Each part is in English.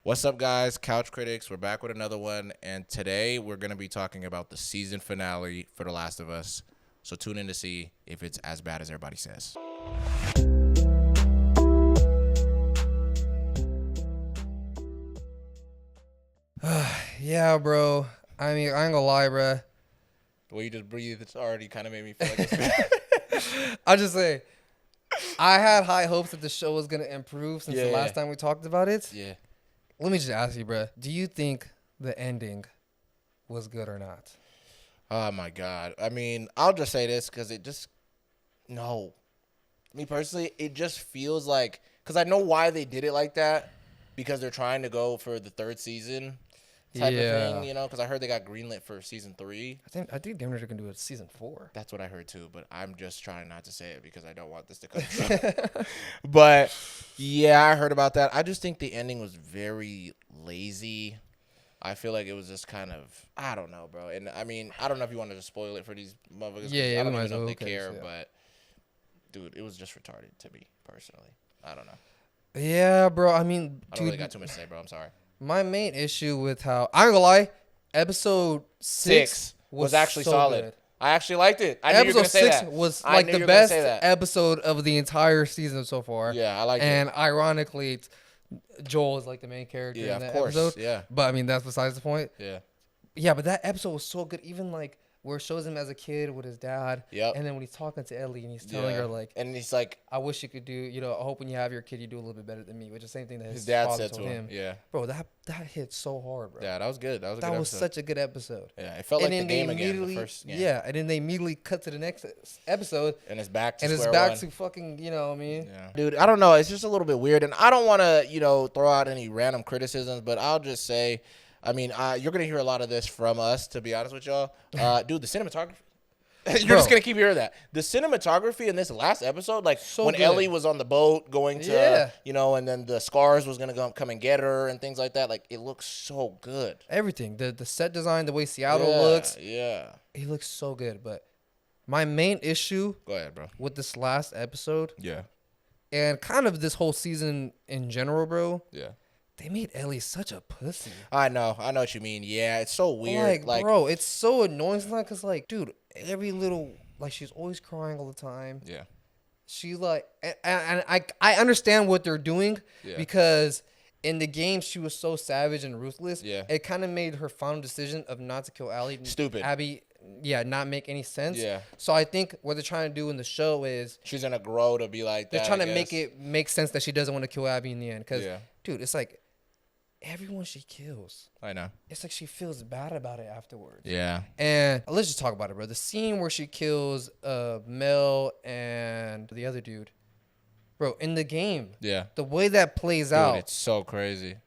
What's up, guys? Couch Critics. We're back with another one, and today we're going to be talking about the season finale for The Last of Us. So tune in to see if it's as bad as everybody says. Yeah, bro. I mean, I ain't gonna lie, bro. The way you just breathed, it's already kind of made me feel like it's bad. I'll just say, I had high hopes that the show was gonna improve since the last time we talked about it. Yeah. Let me just ask you, bro. Do you think the ending was good or not? Oh, my God. I mean, I'll just say this because no. Me personally, it just feels like, because I know why they did it like that, because they're trying to go for the third season type of thing, you know, because I heard they got greenlit for season 3. I think they're gonna do it season 4. That's what I heard too, but I'm just trying not to say it because I don't want this to come true. But yeah, I heard about that. I just think the ending was very lazy. I feel like it was just kind of, I don't know, bro. And I mean, I don't know if you wanted to spoil it for these motherfuckers. Yeah, I don't we might even know as if they well, care, yeah. but dude, it was just retarded to me personally. I don't know. Yeah, bro. I mean, I don't really got too much to say, bro. I'm sorry. My main issue with how I ain't gonna lie, episode 6 was actually so solid. good. I actually liked it. I knew you were Episode gonna say 6 that. was I like knew the you were gonna best say that. episode of the entire season so far. Yeah, I like it. And ironically, Joel is like the main character in that episode. Yeah. But I mean, that's besides the point. Yeah. Yeah, but that episode was so good. Even like where it shows him as a kid with his dad. Yep. And then when he's talking to Ellie and he's telling her like, and he's like, I wish you could do, I hope when you have your kid, you do a little bit better than me, which is the same thing that his dad father said told to him. Yeah. Bro, that hit so hard, bro. Yeah, that was good. That was a good That was episode. such a good episode. Yeah, it felt like the game again. The first game. Yeah, and then they immediately cut to the next episode. And it's back to and it's square back one. to fucking, you know what I mean? Yeah. Dude, I don't know. It's just a little bit weird. And I don't want to, throw out any random criticisms, but I'll just say, I mean, you're going to hear a lot of this from us, to be honest with y'all. Dude, the cinematography. You're just going to keep hearing that. The cinematography in this last episode, like so when good. Ellie was on the boat going to, and then the Scars was going to come and get her and things like that, like it looks so good. Everything. The set design, the way Seattle looks. Yeah. It looks so good. But my main issue Go ahead, bro. with this last episode Yeah. and kind of this whole season in general, bro. Yeah. They made Ellie such a pussy. I know what you mean. Yeah, it's so weird. Like, bro, it's so annoying sometimes because, like, dude, every little, like, she's always crying all the time. Yeah. She, like, and I understand what they're doing because in the game, she was so savage and ruthless. Yeah. It kind of made her final decision of not to kill Abby, not make any sense. Yeah. So I think what they're trying to do in the show is she's going to grow to be like that. they're trying to make it make sense that she doesn't want to kill Abby in the end. Because, dude, it's like, everyone she kills, I know. it's like she feels bad about it afterwards. Yeah. And let's just talk about it, bro. The scene where she kills Mel and the other dude, bro, in the game. Yeah. The way that plays out, it's so crazy.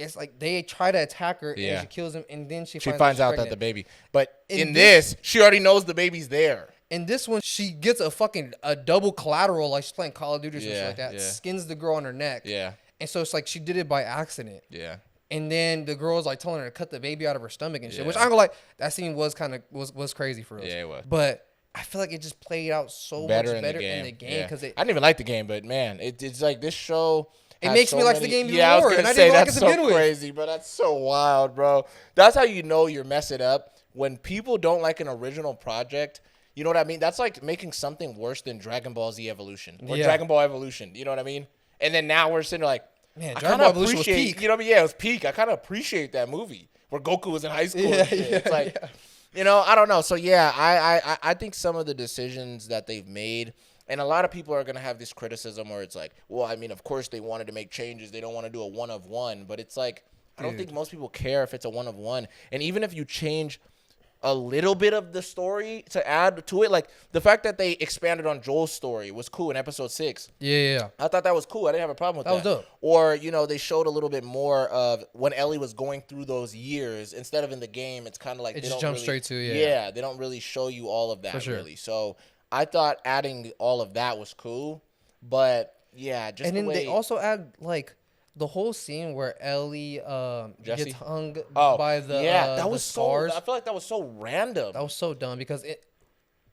it's like they try to attack her Yeah. and she kills him, and then she finds out that the pregnant. baby. But In in this, she already knows the baby's there. In this one, she gets a double collateral, like she's playing Call of Duty or something like that. Yeah. Skins the girl on her neck. Yeah. And so it's like she did it by accident. Yeah. And then the girl's like telling her to cut the baby out of her stomach and shit. Yeah. Which I'm gonna like, that scene was kind of was crazy for us. Yeah, it was. But I feel like it just played out so much better in the game because I didn't even like the game, but man, it's like this show. It makes me like the game even more. I was gonna say that's so begin with. crazy, bro. That's so wild, bro. That's how you know you're messing up when people don't like an original project. You know what I mean? That's like making something worse than Dragon Ball Z Evolution or Dragon Ball Evolution. You know what I mean? And then now we're sitting there like, man, I Dragon kind Ball of Evolution was appreciate. peak. You know what I mean? Yeah, it was peak. I kind of appreciate that movie where Goku was in high school. And shit. It's like, I don't know. So yeah, I think some of the decisions that they've made. And a lot of people are going to have this criticism where it's like, well, I mean, of course they wanted to make changes. They don't want to do a one of one. But it's like, I don't think most people care if it's a one of one. And even if you change a little bit of the story to add to it, like the fact that they expanded on Joel's story was cool in episode 6. Yeah. I thought that was cool. I didn't have a problem with that. That was dope. Or, they showed a little bit more of when Ellie was going through those years. Instead of in the game, it's kind of like It they just don't jumps really, straight to, yeah. they don't really show you all of that, For sure. really. So I thought adding all of that was cool. But, yeah, just And then the way... they also add, like, the whole scene where Ellie Jesse? gets hung Oh, by the that was scars. so... I feel like that was so random. That was so dumb because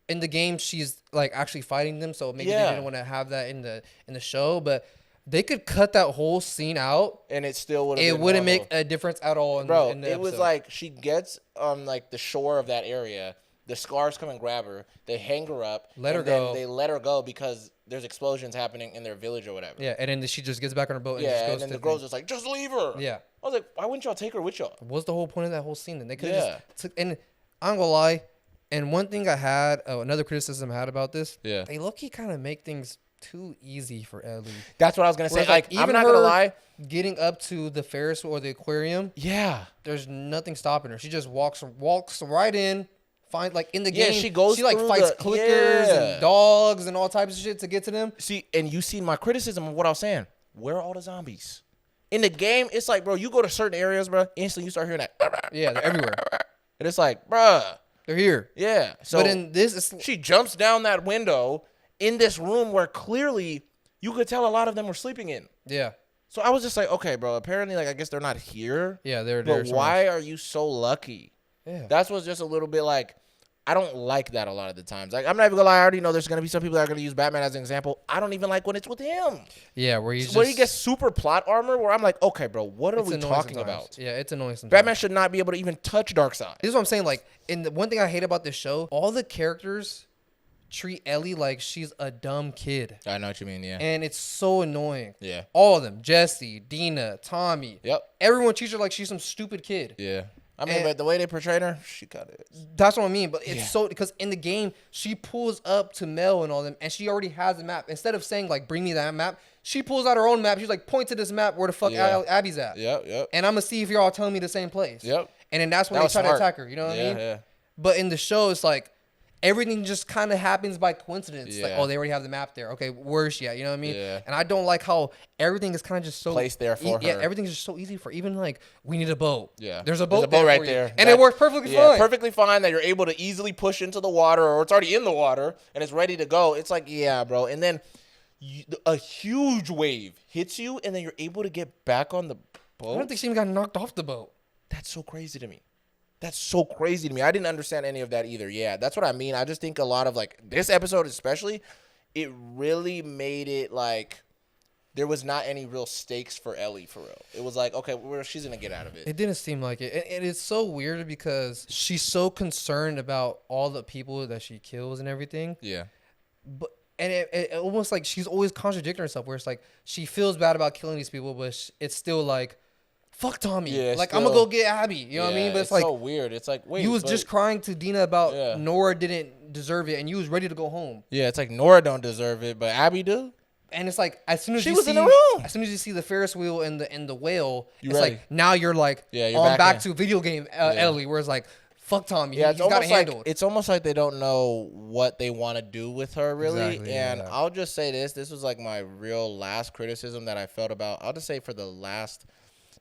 in the game she's like actually fighting them, so maybe they didn't want to have that in the show. But They could cut that whole scene out, and it still would. It wouldn't make a difference at all. In the it was like she gets on like the shore of that area. The Scars come and grab her. They hang her up. Let her go. They let her go because there's explosions happening in their village or whatever. Yeah, and then she just gets back on her boat. Yeah, and then the girl's just like, just leave her. Yeah. I was like, why wouldn't y'all take her with y'all? What's the whole point of that whole scene? Then they could just took. And I'm gonna lie. And one thing I had, another criticism I had about this. Yeah. They low-key kind of make things too easy for Ellie. That's what I was gonna say. Like I'm not gonna lie. Getting up to the Ferris or the aquarium. Yeah. There's nothing stopping her. She just walks right in. Find like in the game, she goes. She like fights clickers and dogs and all types of shit to get to them. See, and you see my criticism of what I was saying. Where are all the zombies? In the game, it's like, bro, you go to certain areas, bro, instantly you start hearing that. Yeah, they're everywhere. And it's like, bruh. They're here. Yeah. So but in this, she jumps down that window in this room where clearly you could tell a lot of them were sleeping in. Yeah. So I was just like, okay, bro, apparently, like, I guess they're not here. Yeah, they're there. But why are you so lucky? Yeah. That's what's just a little bit like, I don't like that a lot of the times. Like, I'm not even gonna lie. I already know there's gonna be some people that are gonna use Batman as an example. I don't even like when it's with him. Yeah, where he gets super plot armor. Where I'm like, okay, bro, what are we talking about? Yeah, it's annoying sometimes. Batman should not be able to even touch Darkseid. This is what I'm saying. Like, one thing I hate about this show, all the characters treat Ellie like she's a dumb kid. I know what you mean. Yeah. And it's so annoying. Yeah. All of them: Jesse, Dina, Tommy. Yep. Everyone treats her like she's some stupid kid. Yeah. I mean, but the way they portrayed her, she got it. That's what I mean. But it's so, because in the game, she pulls up to Mel and all them, and she already has a map. Instead of saying, like, bring me that map, she pulls out her own map. She's like, point to this map where the fuck Abby's at. Yep. And I'm going to see if you're all telling me the same place. Yep. And then that's when they try to attack her. You know what I mean? Yeah. But in the show, it's like, everything just kind of happens by coincidence. Yeah. Like, oh, they already have the map there. Okay, where's she at? You know what I mean? Yeah. And I don't like how everything is kind of just so placed there for her. Yeah, everything's just so easy for, even like, we need a boat. Yeah. There's a boat, right there. And it works perfectly fine. Perfectly fine that you're able to easily push into the water, or it's already in the water and it's ready to go. It's like, yeah, bro. And then a huge wave hits you, and then you're able to get back on the boat. I don't think she even got knocked off the boat. That's so crazy to me. I didn't understand any of that either. Yeah, that's what I mean. I just think a lot of, like, this episode especially, it really made it like there was not any real stakes for Ellie, for real. It was like, okay, she's going to get out of it. It didn't seem like it. And it's so weird because she's so concerned about all the people that she kills and everything. Yeah. But it almost like she's always contradicting herself, where it's like she feels bad about killing these people, but it's still like, fuck Tommy. Yeah, like, I'm going to go get Abby. You know what I mean? But it's like, so weird. It's like, wait. You was just crying to Dina about Nora didn't deserve it, and you was ready to go home. Yeah, it's like Nora don't deserve it, but Abby do. And it's like, as soon as she was in the room, as soon as you see the Ferris wheel and the whale, it's ready. Like, now you're like, you're back to video game Ellie, where it's like, fuck Tommy. Yeah, he's got it handled. It's almost like they don't know what they want to do with her, really. Exactly, and I'll just say this was like my real last criticism that I felt about, I'll just say for the last,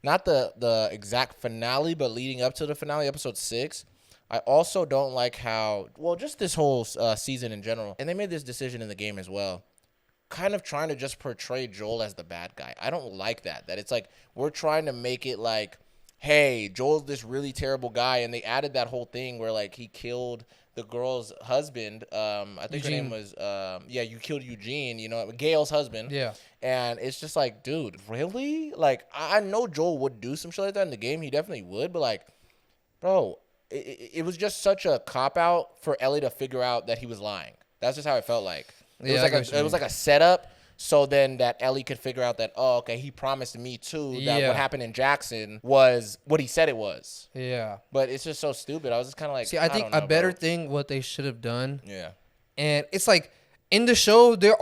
not the exact finale, but leading up to the finale, episode 6. I also don't like how, well, just this whole season in general, and they made this decision in the game as well, kind of trying to just portray Joel as the bad guy. I don't like that it's like we're trying to make it like, hey, Joel's this really terrible guy, and they added that whole thing where, like, he killed the girl's husband. I think Eugene. her name was you killed Eugene, you know, Gail's husband. Yeah. And it's just like, dude, really? Like, I know Joel would do some shit like that in the game. He definitely would, but, like, bro, it was just such a cop-out for Ellie to figure out that he was lying. That's just how it felt like. It was like a setup, so then that Ellie could figure out that, oh, okay, he promised me too that what happened in Jackson was what he said it was. Yeah. But it's just so stupid. I was just kind of like, see, I think a better thing what they should have done. Yeah. And it's like, in the show, they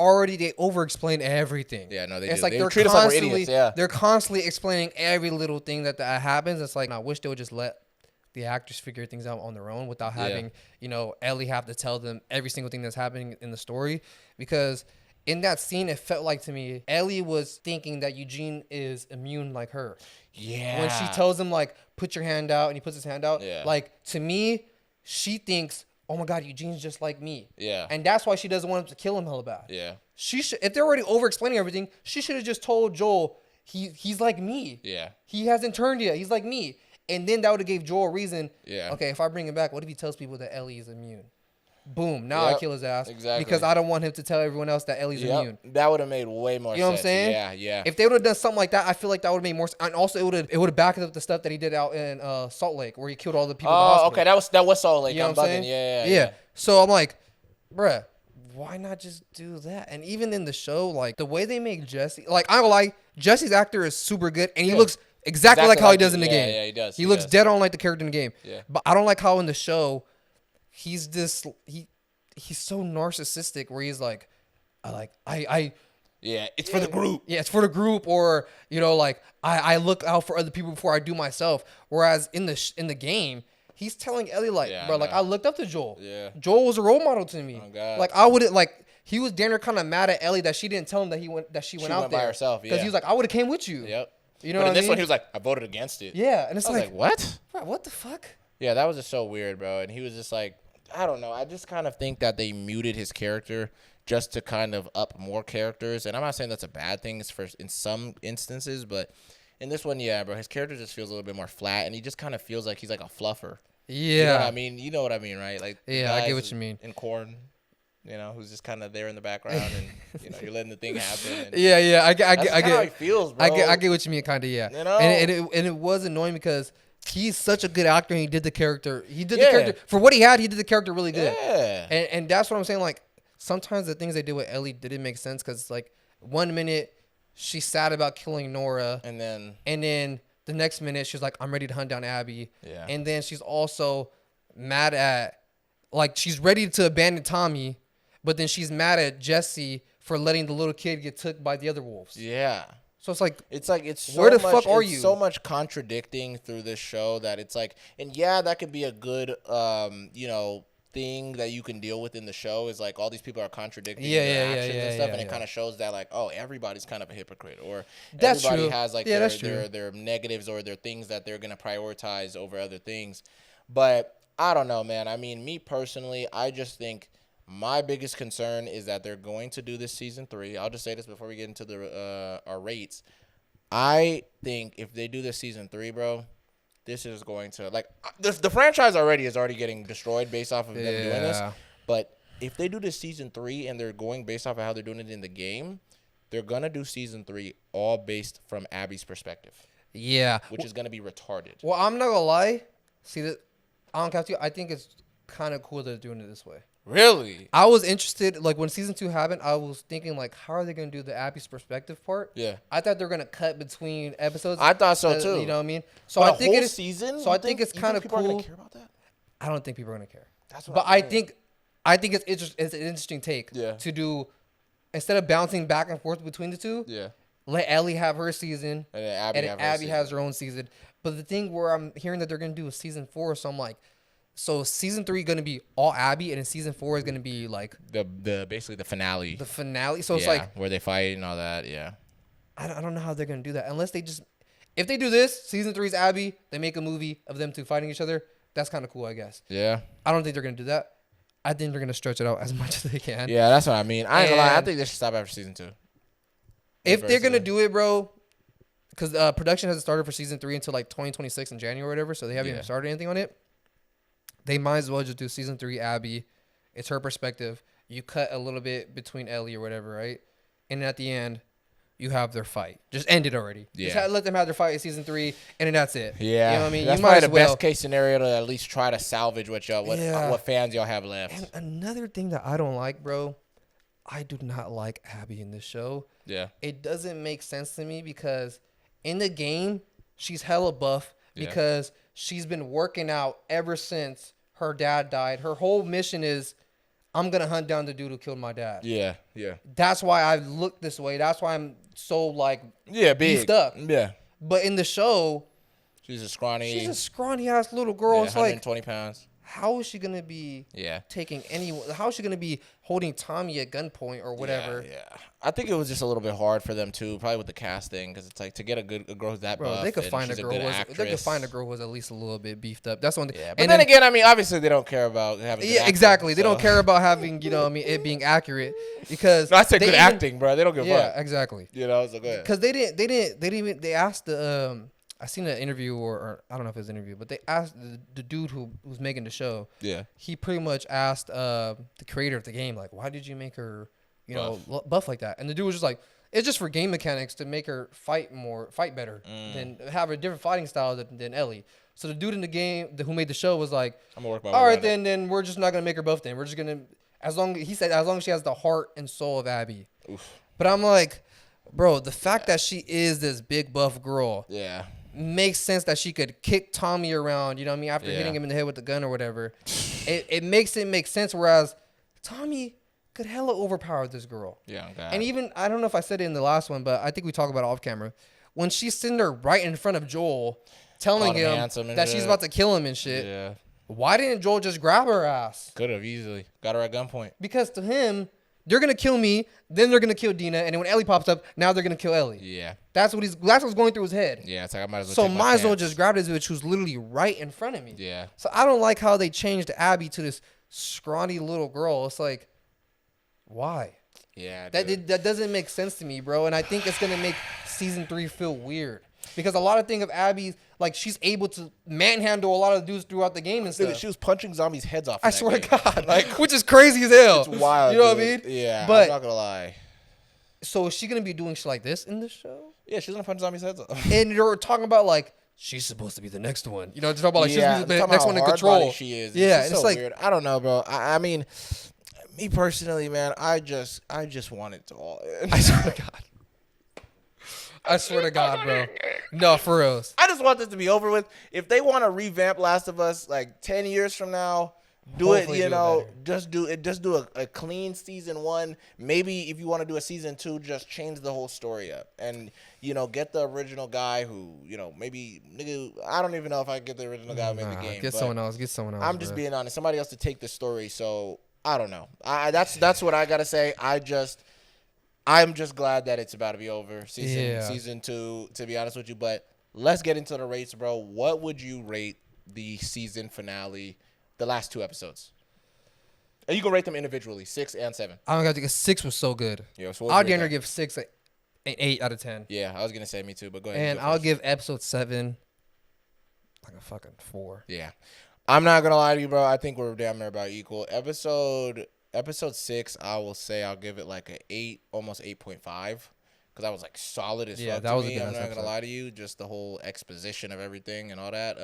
over-explain everything. Yeah, no, it's do. like They they're treat us like we're constantly, idiots, they're constantly explaining every little thing that happens. It's like, I wish they would just let the actors figure things out on their own without having, Ellie have to tell them every single thing that's happening in the story. Because in that scene, it felt like to me, Ellie was thinking that Eugene is immune like her. Yeah. When she tells him, like, put your hand out, and he puts his hand out, yeah. like, to me, she thinks, oh my God, Eugene's just like me. Yeah. And that's why she doesn't want him to kill him hella bad. Yeah. If they're already over-explaining everything, she should have just told Joel, he's like me. Yeah. He hasn't turned yet. He's like me. And then that would have gave Joel a reason. Yeah. Okay, if I bring him back, what if he tells people that Ellie is immune? boom, now I kill his ass exactly. because I don't want him to tell everyone else that Ellie's immune. That would have made way more sense. You know what I'm saying? Yeah. If they would have done something like that, I feel like that would have made more sense. And also, it would have backed up the stuff that he did out in Salt Lake where he killed all the people in the hospital. Okay. That was Salt Lake. You know I'm what I'm bugging. saying? Yeah. So I'm like, bruh, why not just do that? And even in the show, like, the way they make Jesse, like, I'm gonna lie, Jesse's actor is super good, and he looks exactly like how he does in the game. Yeah, he does. He looks dead on like the character in the game. Yeah. But I don't like how in the show, he's so narcissistic where he's like, yeah, it's for the group. Yeah, it's for the group, or like I look out for other people before I do myself. Whereas in the game, he's telling Ellie like, bro, like I looked up to Joel. Yeah, Joel was a role model to me. Oh God. Like I wouldn't like. He was damn near kind of mad at Ellie that she didn't tell him that she went out there by herself. because he was like, I would have came with you. Yep. You know but what in this I mean? one, he was like, I voted against it. Yeah, and it's like what? Bro, what the fuck? Yeah, that was just so weird, bro. And he was just like, I don't know. I just kind of think that they muted his character just to kind of up more characters. And I'm not saying that's a bad thing in some instances, but in this one, yeah, bro, his character just feels a little bit more flat, and he just kind of feels like he's like a fluffer. Yeah. You know what I mean? You know what I mean, right? Like, yeah, I get what you mean. In Corn, who's just kind of there in the background, and you're letting the thing happen. And yeah, I get how he feels, bro. I get what you mean, kind of, yeah. And it was annoying because he's such a good actor, and he did the character. He did the character for what he had. He did the character really good. Yeah. And that's what I'm saying. Like sometimes the things they did with Ellie didn't make sense because like 1 minute she's sad about killing Nora, and then the next minute she's like, I'm ready to hunt down Abby. Yeah. And then she's also mad at, like, she's ready to abandon Tommy, but then she's mad at Jesse for letting the little kid get took by the other wolves. Yeah. So it's like it's where the fuck are you? So much contradicting through this show that it's like, and yeah, that could be a good thing that you can deal with in the show is like all these people are contradicting their actions and stuff, and it kind of shows that like, oh, everybody's kind of a hypocrite, or everybody has like their negatives or their things that they're gonna prioritize over other things. But I don't know, man. I mean, me personally, I just think my biggest concern is that they're going to do this season 3. I'll just say this before we get into the our rates. I think if they do this season 3, bro, this is going to, like, the franchise is already getting destroyed based off of them doing this. But if they do this season 3 and they're going based off of how they're doing it in the game, they're going to do season 3 all based from Abby's perspective. Yeah. Which is going to be retarded. Well, I'm not going to lie. See, that I don't have to. I think it's kind of cool that they're doing it this way. Really? I was interested, like, when season 2 happened, I was thinking, like, how are they going to do the Abby's perspective part? Yeah. I thought they were going to cut between episodes. I thought so, too. You know what I mean? So but I think it's season. So I think it's kind of cool. People are going to care about that? I don't think people are going to care. That's what but I think it's an interesting take to do, instead of bouncing back and forth between the two. Yeah. Let Ellie have her season, and then Abby has her own season. But the thing where I'm hearing that they're going to do a season 4, so I'm like, so season 3 going to be all Abby, and then season 4 is going to be like the basically the finale. The finale. So it's like where they fight and all that. Yeah. I don't know how they're going to do that unless if they do this, season 3 is Abby, they make a movie of them two fighting each other. That's kind of cool, I guess. Yeah. I don't think they're going to do that. I think they're going to stretch it out as much as they can. Yeah, that's what I mean. I ain't gonna lie. I think they should stop after season 2. If they're going to do it, bro, because production hasn't started for season 3 until like 2026 in January or whatever, so they haven't even started anything on it. They might as well just do season 3 Abby. It's her perspective. You cut a little bit between Ellie or whatever, right? And at the end, you have their fight. Just end it already. Yeah. Just let them have their fight in season 3, and then that's it. Yeah. You know what I mean? That's probably the best case scenario to at least try to salvage what fans y'all have left. And another thing that I don't like, bro, I do not like Abby in this show. Yeah. It doesn't make sense to me because in the game, she's hella buff because she's been working out ever since her dad died. Her whole mission is, I'm going to hunt down the dude who killed my dad. Yeah, yeah. That's why I look this way. That's why I'm so, like, beefed up. Yeah. But in the show, she's a scrawny-ass little girl. Yeah, it's 120 pounds. How is she going to be taking how is she going to be holding Tommy at gunpoint or whatever? Yeah. I think it was just a little bit hard for them, too, probably with the casting, because it's like to get a girl who's that buff. They could find a girl who was at least a little bit beefed up. That's one thing. Yeah, but then again, I mean, obviously they don't care about having good acting, exactly. So. They don't care about having, it being accurate because I said good acting, bro. They don't give a fuck. Yeah, exactly. So go ahead. Because they asked the I seen an interview or I don't know if it was an interview, but they asked the dude who was making the show. Yeah. He pretty much asked the creator of the game, like, why did you make her, buff like that? And the dude was just like, it's just for game mechanics to make her fight better, than have a different fighting style than Ellie. So the dude in the game who made the show was like, I'm gonna work my way all right, then we're just not gonna make her buff. Then we're just gonna as long as she has the heart and soul of Abby. Oof. But I'm like, bro, the fact that she is this big buff girl, makes sense that she could kick Tommy around. You know what I mean? After hitting him in the head with the gun or whatever, it makes it make sense. Whereas Tommy could hella overpower this girl. Yeah, and even I don't know if I said it in the last one, but I think we talk about it off camera when she's sitting there right in front of Joel, telling him that she's about to kill him and shit. Yeah. Why didn't Joel just grab her ass? Could have easily got her at gunpoint. Because to him, they're gonna kill me, then they're gonna kill Dina, and then when Ellie pops up, now they're gonna kill Ellie. Yeah. That's what's going through his head. Yeah, it's like I might as well. Just grab this bitch who's literally right in front of me. Yeah. So I don't like how they changed Abby to this scrawny little girl. It's like, why? Yeah. That doesn't make sense to me, bro. And I think it's gonna make season 3 feel weird. Because a lot of things of Abby, like she's able to manhandle a lot of dudes throughout the game and stuff. Dude, she was punching zombies' heads off. I swear to God, like, which is crazy as hell. It's wild. You know what I mean? Yeah, but I'm not gonna lie. So is she gonna be doing shit like this in the show? Yeah, she's gonna punch zombies' heads off. And they're talking about like she's supposed to be the next one. You know, they're talking about like she's the next one in control. She is. Yeah, it's so like weird. I don't know, bro. I mean, me personally, man, I just want it to all end. I swear to God. I swear to God, bro. No, for real. I just want this to be over with. If they want to revamp Last of Us like 10 years from now, hopefully just do a clean season 1. Maybe if you want to do a season 2, just change the whole story up. And, get the original guy who, maybe, nigga, I don't even know if I get the original guy who made the game. Get someone else. I'm just being honest. Somebody else to take the story. So, I don't know. That's what I got to say. I'm just glad that it's about to be over. Season 2, to be honest with you. But let's get into the rates, bro. What would you rate the season finale, the last 2 episodes? And you can rate them individually, 6 and 7. I'm going to think 6 was so good. Yeah, so I'll give 6 an 8 out of 10. Yeah, I was going to say me too, but go ahead. And I'll give episode 7 like a fucking 4. Yeah. I'm not going to lie to you, bro. I think we're damn near about equal. Episode 6, I will say I'll give it like an 8, almost 8.5, because that was like solid as fuck to me. I'm not gonna lie to you, just the whole exposition of everything and all that.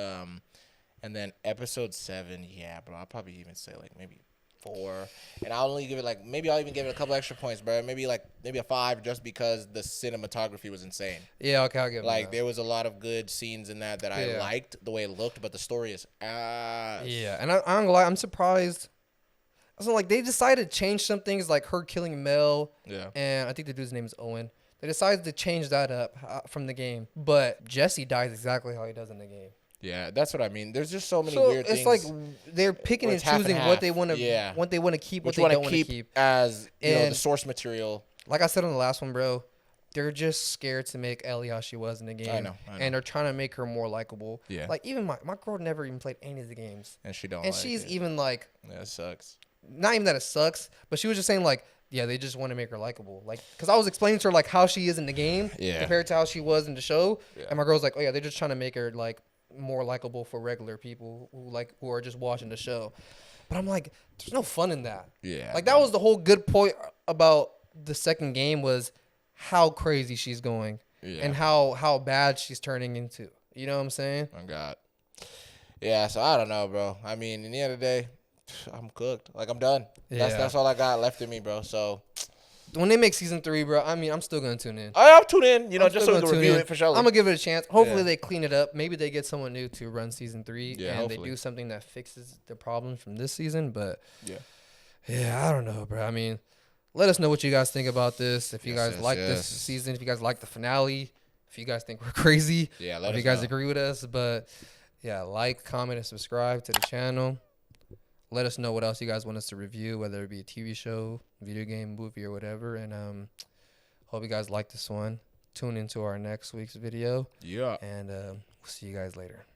And then episode 7, yeah, bro, I'll probably even say like maybe 4, and I'll only give it maybe I'll even give it a couple extra points, bro. Maybe a 5, just because the cinematography was insane. Yeah, okay, I'll give it. There was a lot of good scenes in that I liked the way it looked, but the story is ass. Yeah, and I'm gonna lie, I'm surprised. So, they decided to change some things, like her killing Mel. Yeah. And I think the dude's name is Owen. They decided to change that up from the game. But Jesse dies exactly how he does in the game. Yeah, that's what I mean. There's just so many weird things. It's like they're picking and choosing what they want to keep, what they don't want to keep. As, the source material. Like I said on the last one, bro, they're just scared to make Ellie how she was in the game. I know. And they're trying to make her more likable. Yeah. Like, even my girl never even played any of the games. And she don't. And she's even like... Yeah, it sucks. Not even that it sucks, but she was just saying they just want to make her likable. Because I was explaining to her how she is in the game compared to how she was in the show, and my girl's like, oh yeah, they're just trying to make her more likable for regular people who are just watching the show. But I'm like, there's no fun in that. Yeah. That was the whole good point about the second game was how crazy she's going and how bad she's turning into. You know what I'm saying? Oh God. Yeah. So I don't know, bro. I mean, in the end of the day, I'm cooked. I'm done. Yeah. That's all I got left in me, bro. So when they make season 3, bro, I mean, I'm still gonna tune in. I'll tune in, just so we can review it for sure. I'm gonna give it a chance. Hopefully they clean it up. Maybe they get someone new to run season 3, and hopefully they do something that fixes the problems from this season. But yeah, I don't know, bro. I mean, let us know what you guys think about this. If you guys like this season, if you guys like the finale, if you guys think we're crazy, if you guys agree with us. But yeah, comment, and subscribe to the channel. Let us know what else you guys want us to review, whether it be a TV show, video game, movie, or whatever. And hope you guys like this one. Tune into our next week's video. Yeah. And we'll see you guys later.